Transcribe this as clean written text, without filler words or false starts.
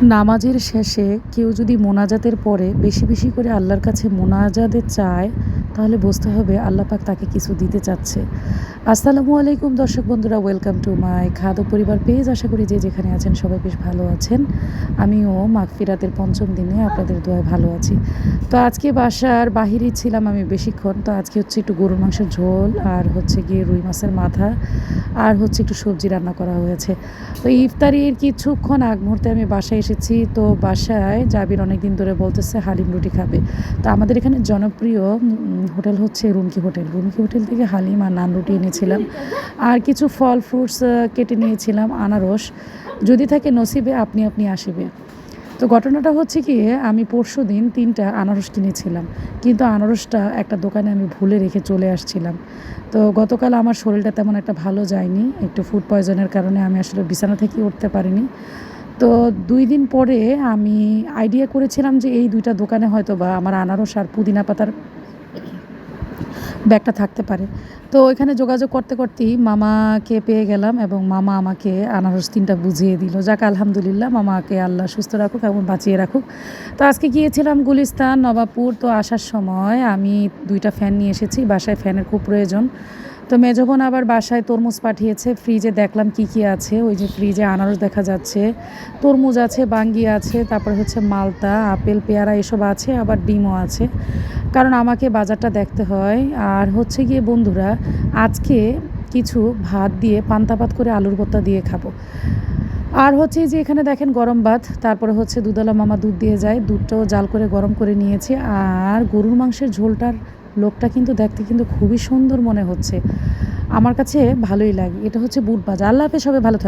নামাজের শেষে কেউ যদি মোনাজাতের পরে বেশি বেশি করে আল্লাহর কাছে মোনাজাতে চায়, তাহলে বুঝতে হবে আল্লাহ পাক তাকে কিছু দিতে চাচ্ছে। আসসালামু আলাইকুম দর্শক বন্ধুরা, ওয়েলকাম টু মাই খাদ্য পরিবার পেজ। আশা করি যে যেখানে আছেন সবাই বেশ ভালো আছেন। আমিও মাগফিরাতের পঞ্চম দিনে আপনাদের দোয়ায় ভালো আছি। তো আজকে বাসার বাহিরেই ছিলাম আমি বেশিক্ষণ। তো আজকে হচ্ছে একটু গরুর মাংসের ঝোল, আর হচ্ছে গিয়ে রুই মাছের মাথা, আর হচ্ছে একটু সবজি রান্না করা হয়েছে। তো ইফতারির কিছুক্ষণ আগ মুহূর্তে আমি বাসায় এসেছি। তো বাসায় জাবির অনেক দিন ধরে বলতেছে হালিম রুটি খাবে। তো আমাদের এখানে জনপ্রিয় হোটেল হচ্ছে রুমকি হোটেল। রুমকি হোটেল থেকে হালিম আর নান রুটি এনেছিলাম, আর কিছু ফল ফ্রুটস কেটে নিয়েছিলাম, আনারস। যদি থাকে নসিবে আপনি আপনি আসিবে। তো ঘটনাটা হচ্ছে কি, আমি পরশু দিন 3টা আনারস কিনেছিলাম, কিন্তু আনারসটা একটা দোকানে আমি ভুলে রেখে চলে আসছিলাম। তো গতকাল আমার শরীরটা তেমন একটা ভালো যায়নি, একটু ফুড পয়জনের কারণে আমি আসলে বিছানা থেকে উঠতে পারিনি। তো 2 দিন পরে আমি আইডিয়া করেছিলাম যে এই 2টা দোকানে হয়তো বা আমার আনারস আর পুদিনা পাতার ব্যাগটা থাকতে পারে। তো ওইখানে যোগাযোগ করতে করতেই মামাকে পেয়ে গেলাম, এবং মামা আমাকে আনারস 3টা বুঝিয়ে দিল। যাক আলহামদুলিল্লাহ, মামাকে আল্লাহ সুস্থ রাখুক এবং বাঁচিয়ে রাখুক। তো আজকে গিয়েছিলাম গুলিস্তান নবাবপুর। তো আসার সময় আমি 2টা ফ্যান নিয়ে এসেছি, বাসায় ফ্যানের খুব প্রয়োজন। তো মেজো বোন আবার বাসায় তরমুজ পাঠিয়েছে। ফ্রিজে দেখলাম কি কি আছে। ওই যে ফ্রিজে আনারস দেখা যাচ্ছে, তরমুজ আছে, বাঙ্গি আছে, তারপরে হচ্ছে মালতা, আপেল, পেয়ারা এসব আছে, আবার ডিমও আছে, কারণ আমাকে বাজারটা দেখতে হয়। আর হচ্ছে গিয়ে বন্ধুরা, আজকে কিছু ভাত দিয়ে পান্তা ভাত করে আলুর ভর্তা দিয়ে খাবো। আর হচ্ছে যে এখানে দেখেন গরম ভাত, তারপরে হচ্ছে দুধওয়ালা মামা দুধ দিয়ে যায়, দুধটাও জাল করে গরম করে নিয়েছি। আর গরুর মাংসের ঝোলটার লোকটা কিন্তু দেখতে কিন্তু খুবই সুন্দর মনে হচ্ছে, আমার কাছে ভালোই লাগে। এটা হচ্ছে বুট ভাজা। আল্লাহ হাফেজ, সবাই ভালো থাকে।